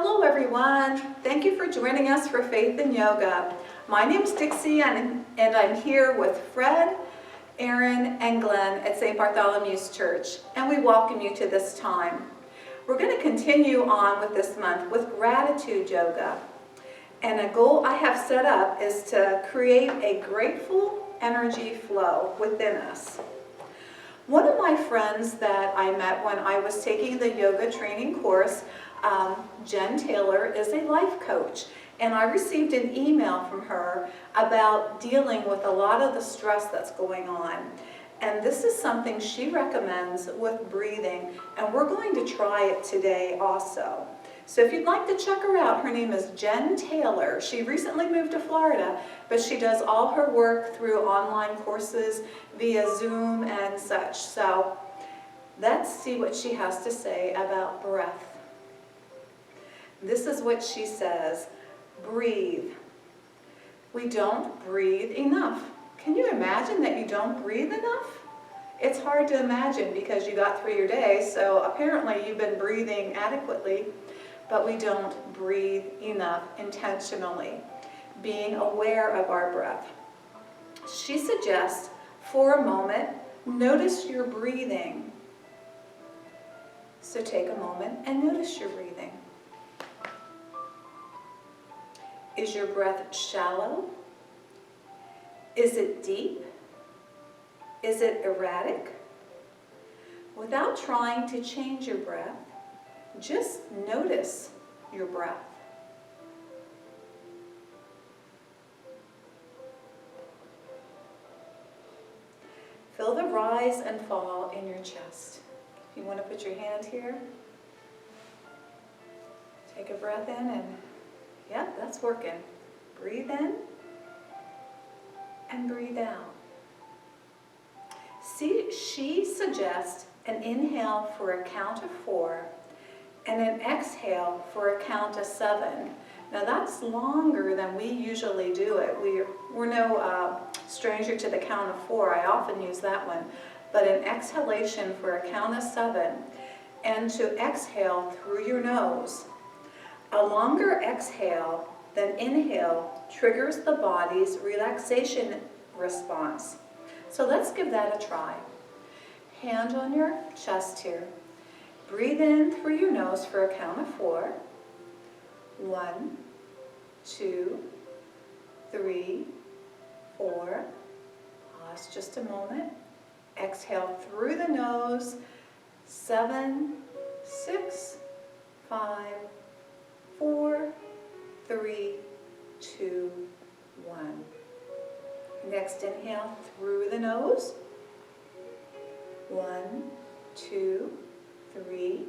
Hello everyone. Thank you for joining us for Faith in Yoga. My name is Dixie and I'm here with Fred, Aaron, and Glenn at St. Bartholomew's Church, and we welcome you to this time. We're going to continue on with this month with gratitude yoga. And a goal I have set up is to create a grateful energy flow within us. One of my friends that I met when I was taking the yoga training course, Jen Taylor, is a life coach, and I received an email from her about dealing with a lot of the stress that's going on. And this is something she recommends with breathing, and we're going to try it today also. So if you'd like to check her out, her name is Jen Taylor. She recently moved to Florida, but she does all her work through online courses via Zoom and such. So let's see what she has to say about breath. This is what she says: breathe. We don't breathe enough. Can you imagine that you don't breathe enough? It's hard to imagine because you got through your day, so apparently you've been breathing adequately, but we don't breathe enough intentionally, being aware of our breath. She suggests, for a moment, notice your breathing. So take a moment and notice your breathing. Is your breath shallow? Is it deep? Is it erratic? Without trying to change your breath, just notice your breath. Feel the rise and fall in your chest. If you want to put your hand here, take a breath in and yep, that's working. Breathe in and breathe out. See, she suggests an inhale for a count of 4 and an exhale for a count of 7. Now that's longer than we usually do it. We're no stranger to the count of 4. I often use that one. But an exhalation for a count of 7 and to exhale through your nose. A longer exhale than inhale triggers the body's relaxation response. So let's give that a try. Hand on your chest here. Breathe in through your nose for a count of 4. 1, 2, 3, 4. Pause just a moment. Exhale through the nose. 7, 6, 5, 4, 3, 2, 1. Next inhale through the nose. 1, 2, 3,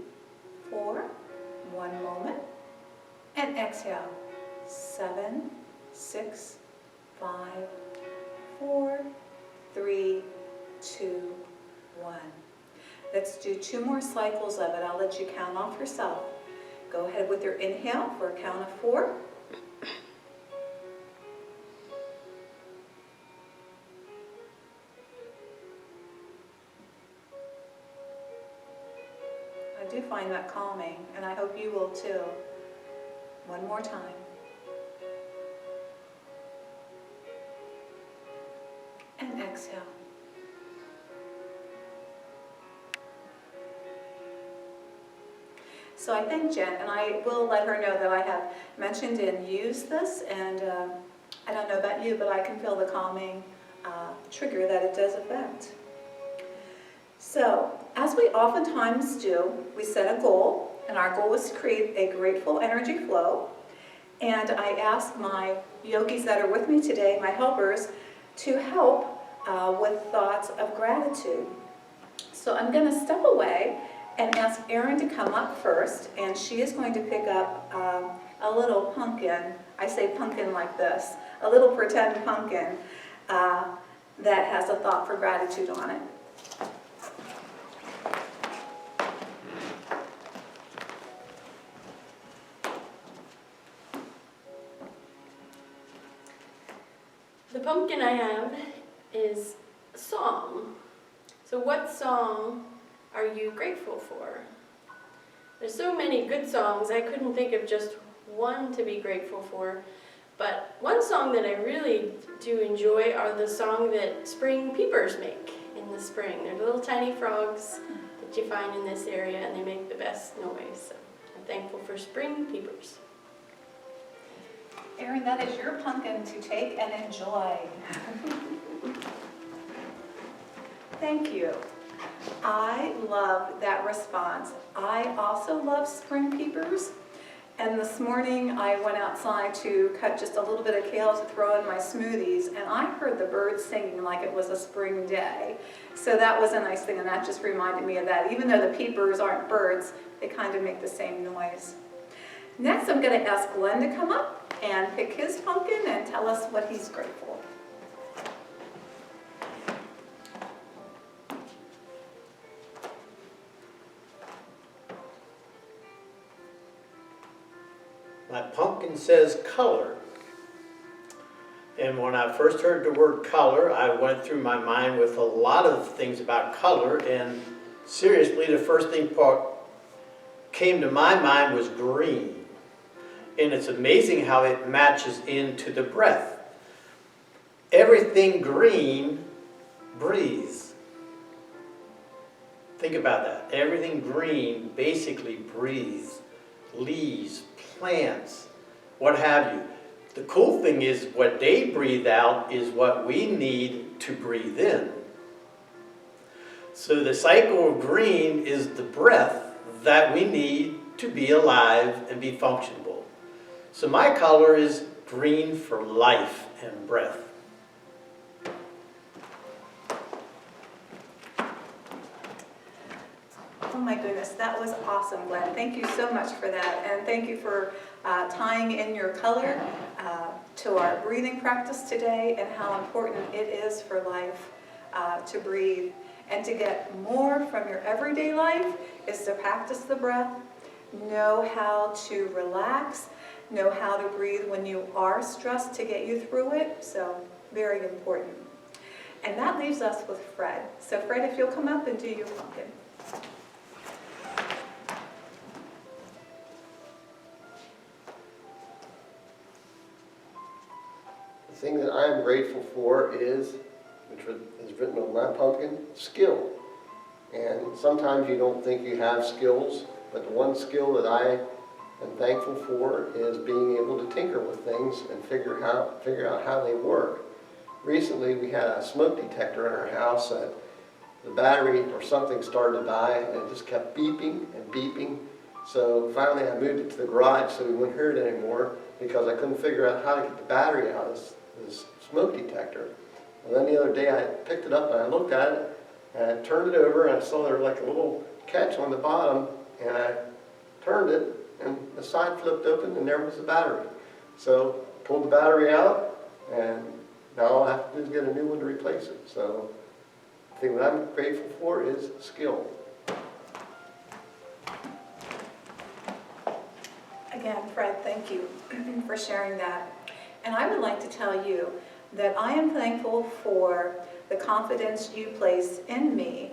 4. One moment. And exhale. 7, 6, 5, 4, 3, 2, 1. Let's do 2 more cycles of it. I'll let you count off yourself. Go ahead with your inhale for a count of 4. I do find that calming, and I hope you will too. One more time. And exhale. So I thank Jen, and I will let her know that I have mentioned and used this, and I don't know about you, but I can feel the calming trigger that it does affect. So, as we oftentimes do, we set a goal, and our goal is to create a grateful energy flow. And I ask my yogis that are with me today, my helpers, to help with thoughts of gratitude. So I'm going to step away and ask Erin to come up first, and she is going to pick up a little pumpkin. I say pumpkin like this, a little pretend pumpkin that has a thought for gratitude on it. The pumpkin I have is a song. So what song are you grateful for? There's so many good songs, I couldn't think of just one to be grateful for. But one song that I really do enjoy are the song that spring peepers make in the spring. They're little tiny frogs that you find in this area, and they make the best noise. So I'm thankful for spring peepers. Erin, that is your pumpkin to take and enjoy. Thank you. I love that response. I also love spring peepers. And this morning I went outside to cut just a little bit of kale to throw in my smoothies, and I heard the birds singing like it was a spring day. So that was a nice thing, and that just reminded me of that. Even though the peepers aren't birds, they kind of make the same noise. Next, I'm going to ask Glenn to come up and pick his pumpkin and tell us what he's grateful. My pumpkin says color. And when I first heard the word color, I went through my mind with a lot of things about color, and seriously, the first thing came to my mind was green. And it's amazing how it matches into the breath. Everything green breathes. Think about that. Everything green basically breathes. Leaves, plants, what have you. The cool thing is what they breathe out is what we need to breathe in. So the cycle of green is the breath that we need to be alive and be functionable. So my color is green for life and breath. Oh my goodness, that was awesome, Glenn. Thank you so much for that. And thank you for tying in your color to our breathing practice today, and how important it is for life to breathe. And to get more from your everyday life is to practice the breath, know how to relax, know how to breathe when you are stressed to get you through it. So very important. And that leaves us with Fred. So Fred, if you'll come up and do your pumpkin. The thing that I am grateful for is, which is written on my pumpkin, skill. And sometimes you don't think you have skills, but the one skill that I am thankful for is being able to tinker with things and figure out how they work. Recently we had a smoke detector in our house that the battery or something started to die, and it just kept beeping and beeping. So finally I moved it to the garage so we wouldn't hear it anymore, because I couldn't figure out how to get the battery out of this smoke detector. And then the other day I picked it up and I looked at it, and I turned it over, and I saw there was like a little catch on the bottom, and I turned it and the side flipped open and there was the battery. So I pulled the battery out, and now all I have to do is get a new one to replace it. So the thing that I'm grateful for is skill. Again, Fred, thank you for sharing that. And I would like to tell you that I am thankful for the confidence you place in me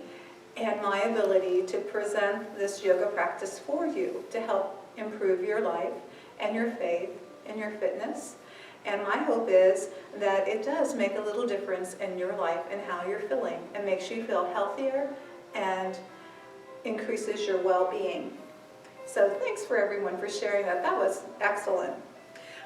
and my ability to present this yoga practice for you to help improve your life and your faith and your fitness. And my hope is that it does make a little difference in your life and how you're feeling, and makes you feel healthier and increases your well-being. So thanks for everyone for sharing that. That was excellent.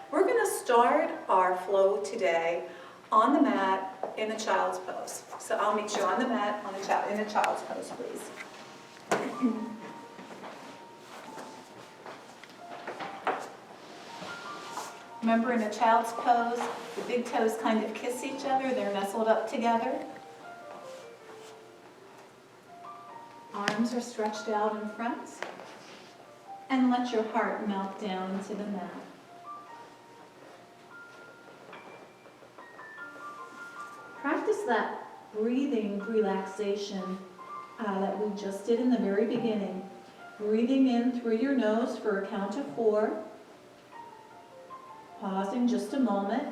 We're going to start our flow today on the mat in a child's pose. So I'll meet you on the mat in a child's pose, please. Remember, in a child's pose, the big toes kind of kiss each other. They're nestled up together. Arms are stretched out in front. And let your heart melt down into the mat. Practice that breathing relaxation that we just did in the very beginning. Breathing in through your nose for a count of 4. Pausing just a moment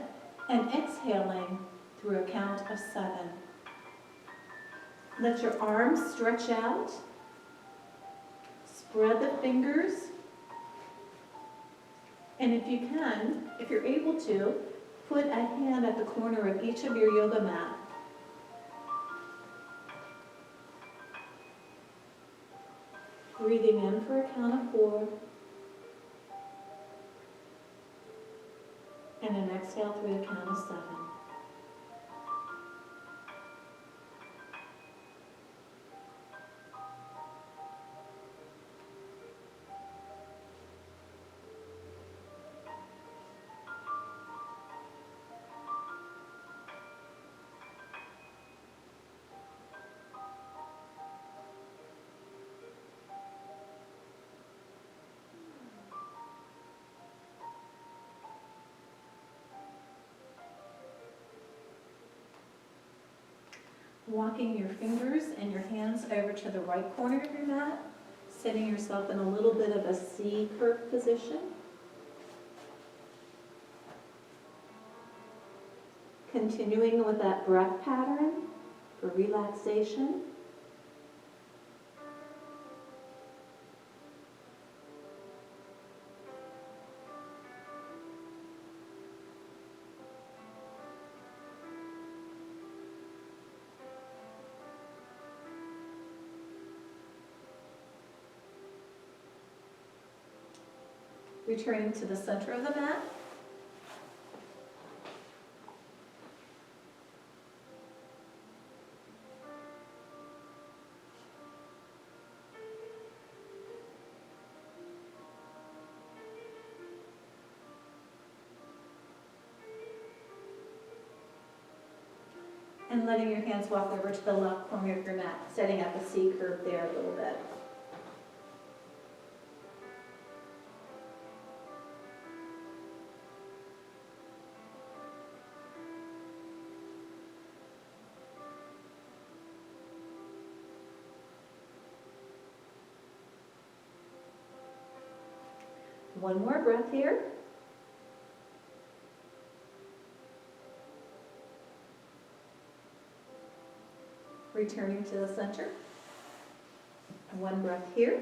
and exhaling through a count of 7. Let your arms stretch out. Spread the fingers. And if you can, if you're able to, put a hand at the corner of each of your yoga mat. Breathing in for a count of 4. And an exhale through the count of 7. Walking your fingers and your hands over to the right corner of your mat, setting yourself in a little bit of a C curve position. Continuing with that breath pattern for relaxation. Returning to the center of the mat. And letting your hands walk over to the left corner of your mat, setting up a C curve there a little bit. One more breath here. Returning to the center. One breath here.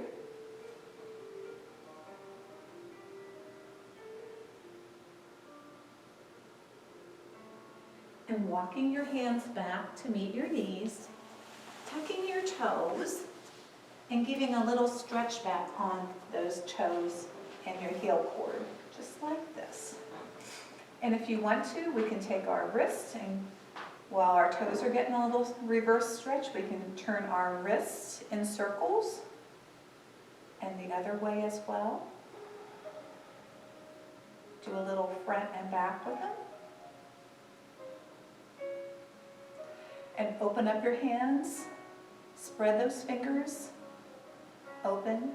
And walking your hands back to meet your knees, tucking your toes, and giving a little stretch back on those toes and your heel cord, just like this. And if you want to, we can take our wrists, and while our toes are getting a little reverse stretch, we can turn our wrists in circles, and the other way as well. Do a little front and back with them. And open up your hands, spread those fingers, open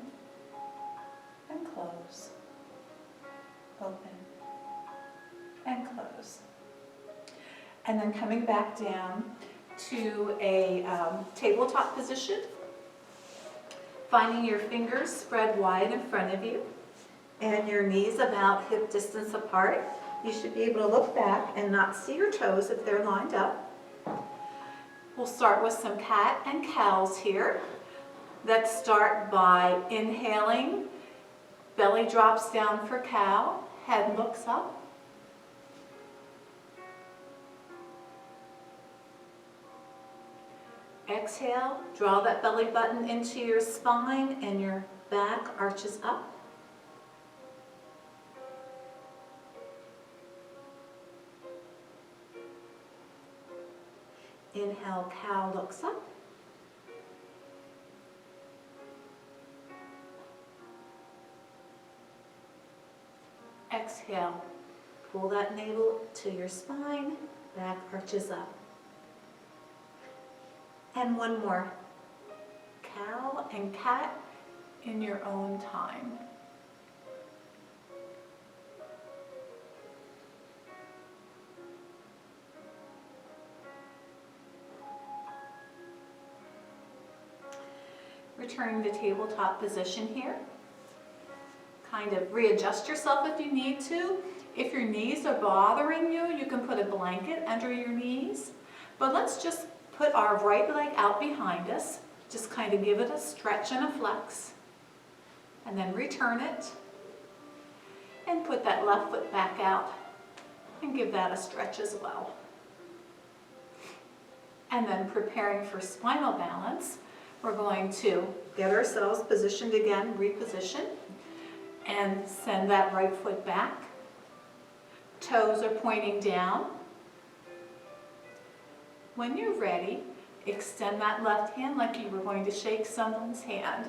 and close, open and close. And then coming back down to a tabletop position, finding your fingers spread wide in front of you and your knees about hip distance apart. You should be able to look back and not see your toes if they're lined up. We'll start with some cat and cows here. Let's start by inhaling. Belly drops down for cow, head looks up. Exhale, draw that belly button into your spine and your back arches up. Inhale, cow looks up. Exhale, pull that navel to your spine, back arches up. And one more, cow and cat in your own time. Returning to tabletop position here. Kind of readjust yourself if you need to. If your knees are bothering you, you can put a blanket under your knees. But let's just put our right leg out behind us. Just kind of give it a stretch and a flex. And then return it. And put that left foot back out and give that a stretch as well. And then preparing for spinal balance, we're going to get ourselves positioned again, reposition, and send that right foot back. Toes are pointing down. When you're ready, extend that left hand like you were going to shake someone's hand.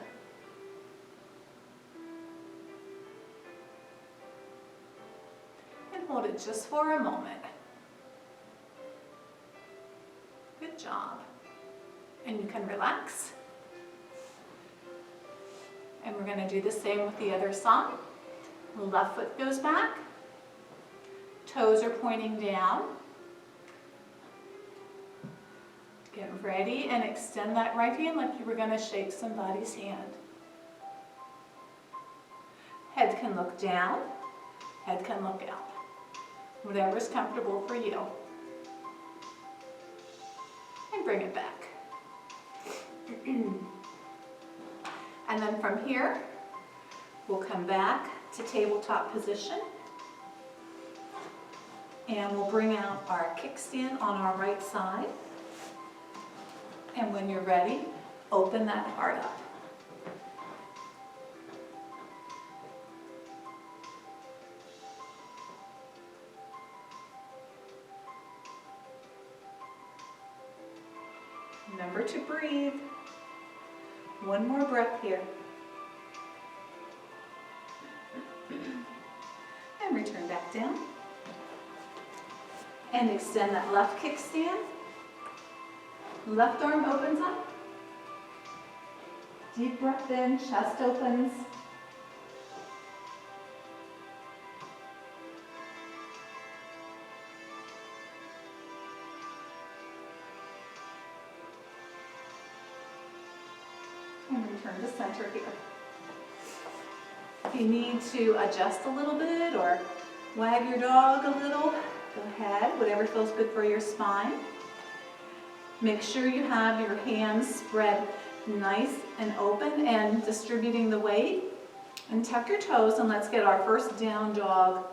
And hold it just for a moment. Good job. And you can relax. And we're going to do the same with the other side. Left foot goes back. Toes are pointing down. Get ready and extend that right hand like you were going to shake somebody's hand. Head can look down. Head can look out. Whatever's comfortable for you. And bring it back. And then from here, we'll come back to tabletop position. And we'll bring out our kickstand on our right side. And when you're ready, open that heart up. Remember to breathe. One more breath here. And return back down. And extend that left kickstand. Left arm opens up. Deep breath in, chest opens. And return to center here. If you need to adjust a little bit or wag your dog a little, go ahead, whatever feels good for your spine. Make sure you have your hands spread nice and open and distributing the weight. And tuck your toes and let's get our first down dog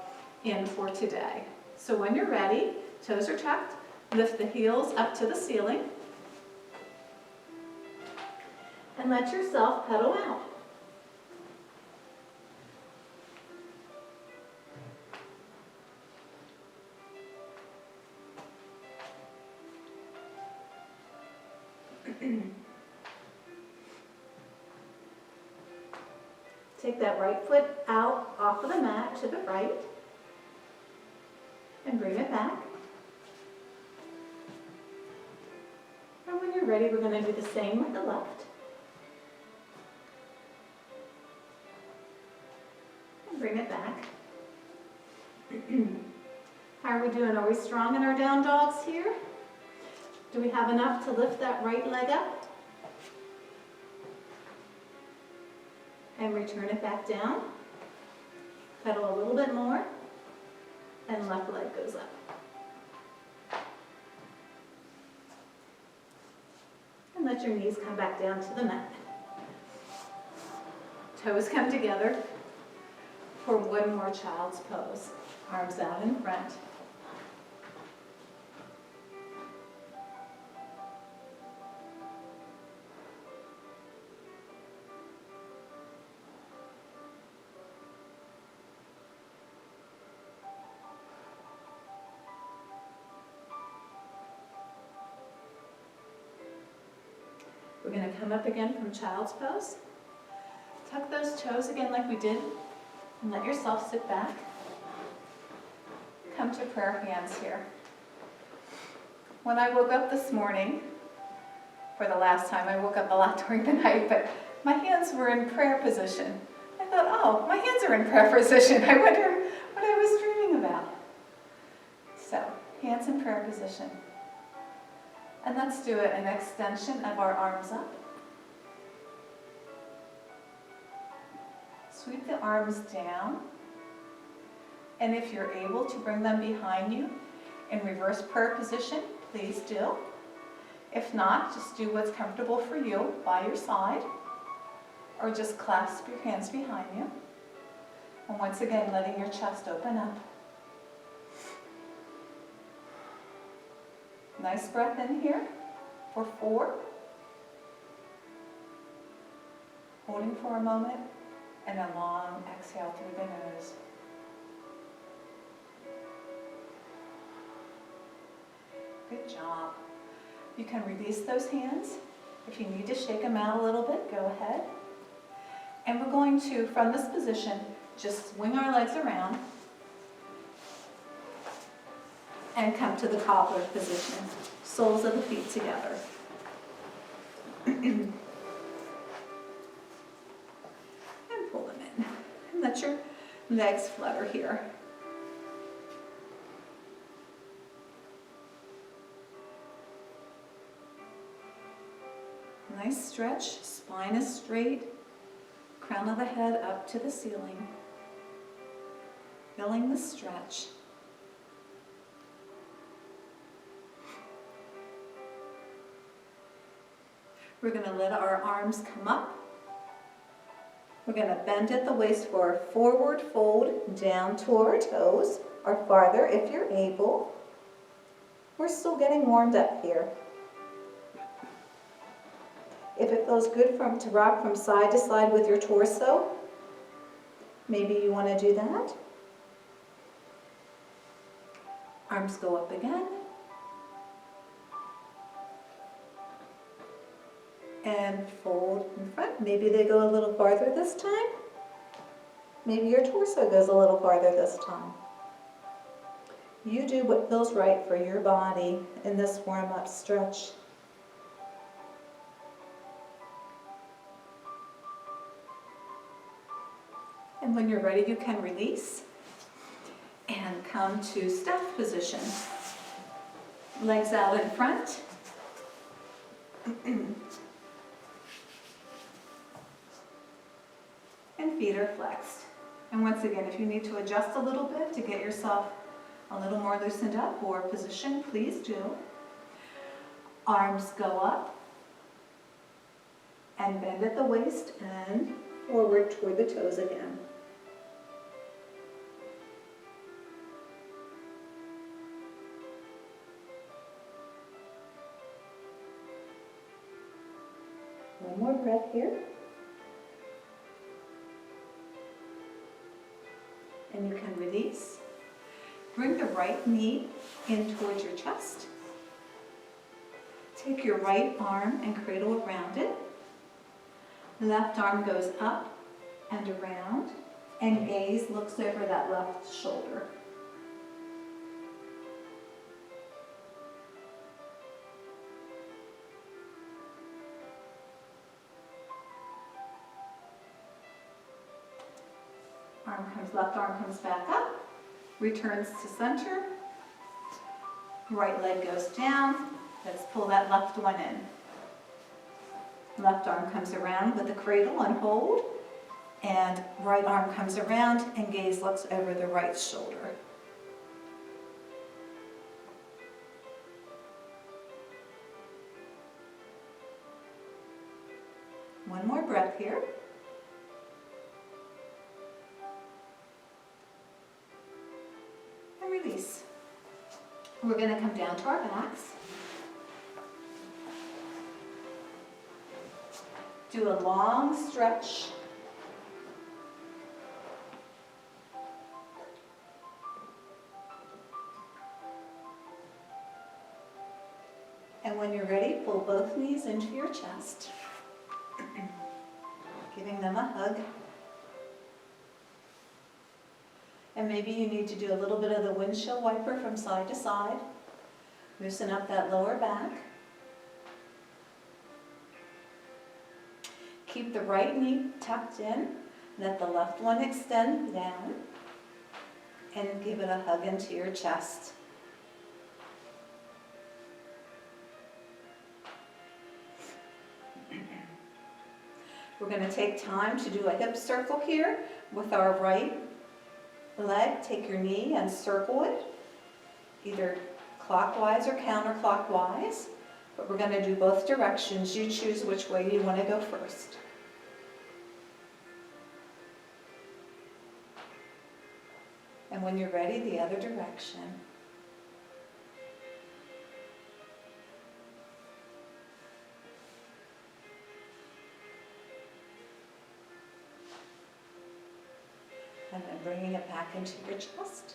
in for today. So when you're ready, toes are tucked, lift the heels up to the ceiling. And let yourself pedal out. Take that right foot out off of the mat to the right and bring it back. And when you're ready, we're going to do the same with the left. And bring it back. How are we doing? Are we strong in our down dogs here? Do we have enough to lift that right leg up? And return it back down. Pedal a little bit more. And left leg goes up. And let your knees come back down to the mat. Toes come together for one more child's pose. Arms out in front. We're going to come up again from child's pose. Tuck those toes again like we did, and let yourself sit back. Come to prayer hands here. When I woke up this morning, for the last time, I woke up a lot during the night, but my hands were in prayer position. I thought, oh, my hands are in prayer position. I wonder what I was dreaming about. So, hands in prayer position. And let's do an extension of our arms up. Sweep the arms down. And if you're able to bring them behind you in reverse prayer position, please do. If not, just do what's comfortable for you by your side. or just clasp your hands behind you. And once again, letting your chest open up. Nice breath in here for 4. Holding for a moment, and a long exhale through the nose. Good job. You can release those hands. If you need to shake them out a little bit, go ahead. And we're going to, from this position, just swing our legs around and come to the cobbler position. Soles of the feet together. And pull them in. And let your legs flutter here. Nice stretch, spine is straight, crown of the head up to the ceiling. Feeling the stretch. We're going to let our arms come up. We're going to bend at the waist for a forward fold down to our toes, or farther if you're able. We're still getting warmed up here. If it feels good to rock from side to side with your torso, maybe you want to do that. Arms go up again. And fold in front. Maybe they go a little farther this time. Maybe your torso goes a little farther this time. You do what feels right for your body in this warm-up stretch. And when you're ready, you can release and come to staff position. Legs out in front. And feet are flexed. And once again, if you need to adjust a little bit to get yourself a little more loosened up or position, please do. Arms go up and bend at the waist and forward toward the toes again. One more breath here. And you can release. Bring the right knee in towards your chest. Take your right arm and cradle around it. Left arm goes up and around, and gaze looks over that left shoulder. Left arm comes back up, returns to center. Right leg goes down. Let's pull that left one in. Left arm comes around with the cradle and hold. And right arm comes around and gaze looks over the right shoulder. One more breath here. And release. We're going to come down to our backs. Do a long stretch. And when you're ready, pull both knees into your chest, giving them a hug. And maybe you need to do a little bit of the windshield wiper from side to side. Loosen up that lower back. Keep the right knee tucked in. Let the left one extend down. And give it a hug into your chest. We're going to take time to do a hip circle here with our right leg. Take your knee and circle it, either clockwise or counterclockwise, but we're going to do both directions. You choose which way you want to go first. And when you're ready, the other direction. And then bringing it back into your chest.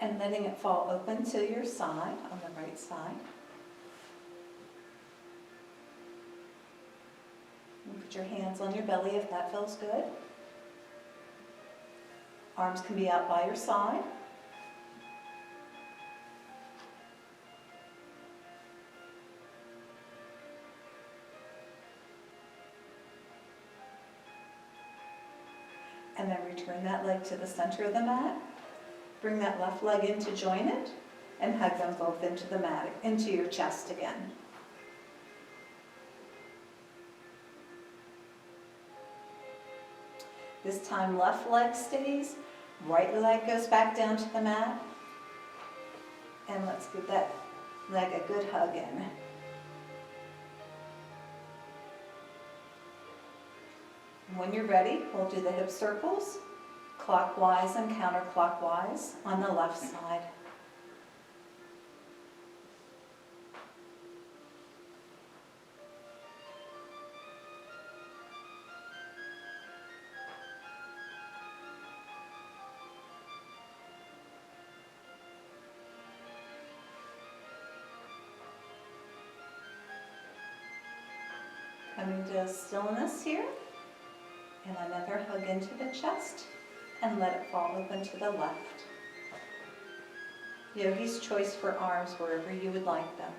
And letting it fall open to your side, on the right side. And put your hands on your belly if that feels good. Arms can be out by your side. And then return that leg to the center of the mat. Bring that left leg in to join it and hug them both into the mat, into your chest again. This time left leg stays, right leg goes back down to the mat. And let's give that leg a good hug in. When you're ready, we'll do the hip circles, clockwise and counterclockwise on the left side. Coming to stillness here. And another hug into the chest and let it fall open to the left. Yogi's choice for arms wherever you would like them.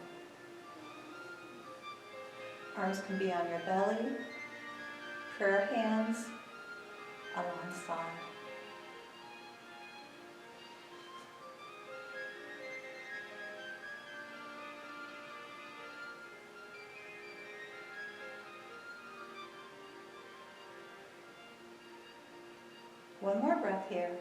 Arms can be on your belly, prayer hands alongside. One more breath here.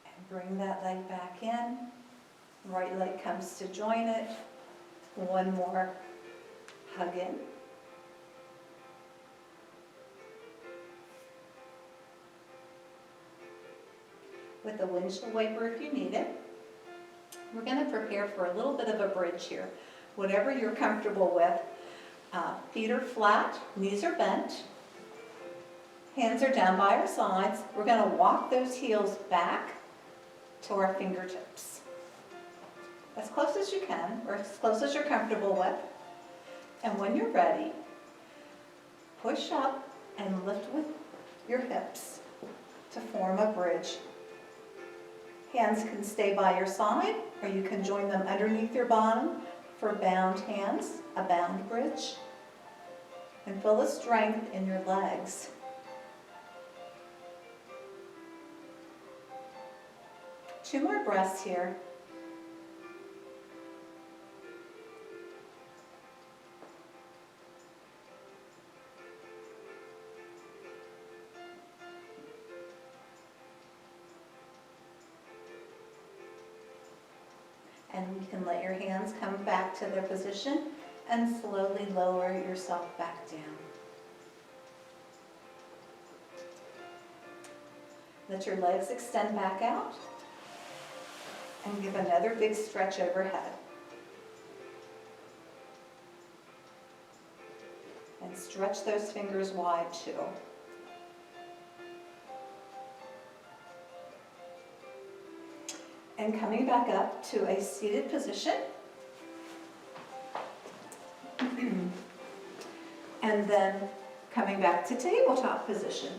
And bring that leg back in. Right leg comes to join it. One more hug in. With a windshield wiper if you need it. We're going to prepare for a little bit of a bridge here. Whatever you're comfortable with. Feet are flat, knees are bent, hands are down by our sides. We're going to walk those heels back to our fingertips. As close as you can, or as close as you're comfortable with. And when you're ready, push up and lift with your hips to form a bridge. Hands can stay by your side, or you can join them underneath your bottom for bound hands, a bound bridge. And feel the strength in your legs. Two more breaths here. And you can let your hands come back to their position and slowly lower yourself back down. Let your legs extend back out and give another big stretch overhead. And stretch those fingers wide too. And coming back up to a seated position. And then coming back to tabletop position.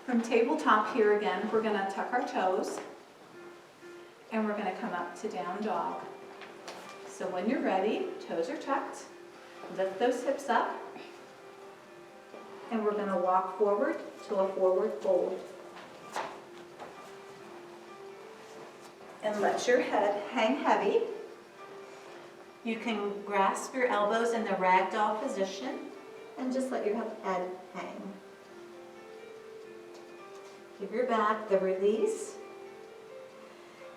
From tabletop here again, we're going to tuck our toes and we're going to come up to down dog. So when you're ready, toes are tucked, lift those hips up, and we're going to walk forward to a forward fold. And let your head hang heavy. You can grasp your elbows in the ragdoll position and just let your head hang. Give your back the release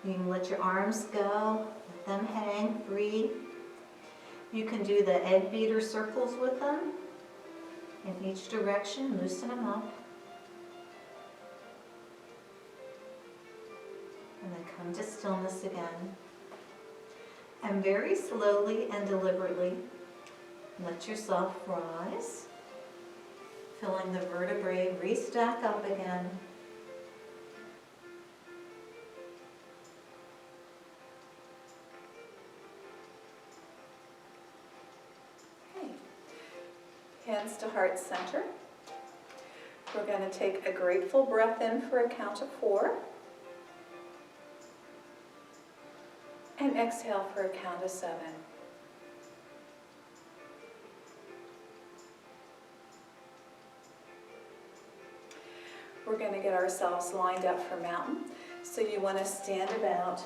You can let your arms go, let them hang free. You can do the egg beater circles with them in each direction, loosen them up. And then come to stillness again. And very slowly and deliberately, let yourself rise, feeling the vertebrae restack up again. Okay. Hands to heart center. We're going to take a grateful breath in for a count of 4. And exhale for a count of 7. We're going to get ourselves lined up for mountain. So you want to stand about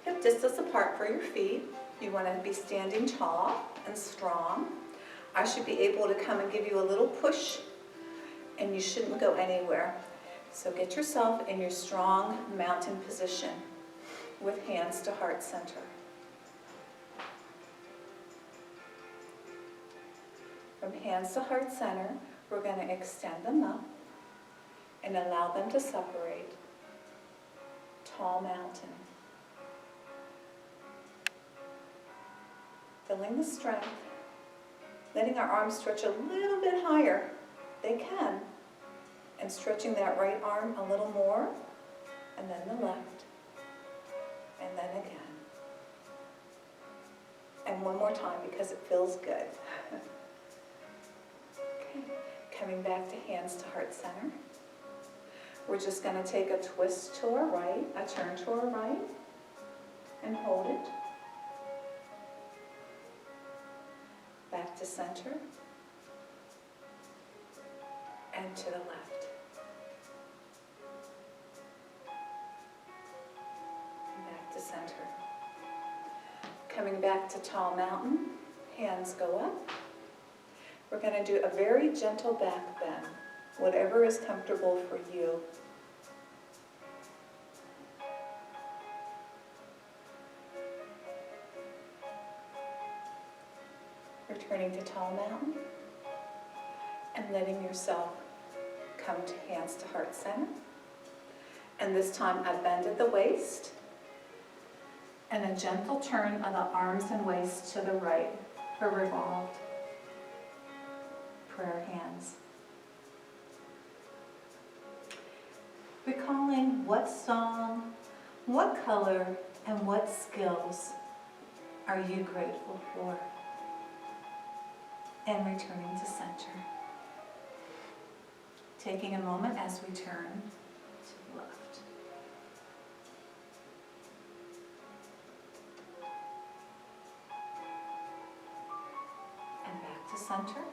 hip distance apart for your feet. You want to be standing tall and strong. I should be able to come and give you a little push, and you shouldn't go anywhere. So get yourself in your strong mountain position with hands to heart center. From hands to heart center, we're going to extend them up and allow them to separate. Tall mountain. Feeling the strength, letting our arms stretch a little bit higher. They can. And stretching that right arm a little more, and then the left, and then again. And one more time because it feels good. Okay. Coming back to hands to heart center. We're just going to take a twist to our right, a turn to our right, and hold it. Back to center, and to the left. And back to center. Coming back to tall mountain, hands go up. We're going to do a very gentle back bend, whatever is comfortable for you. Returning to tall mountain and letting yourself come to hands to heart center. And this time I bend at the waist and a gentle turn of the arms and waist to the right for revolved prayer hands. Recalling what song, what color, and what skills are you grateful for? And returning to center. Taking a moment as we turn to the left. And back to center.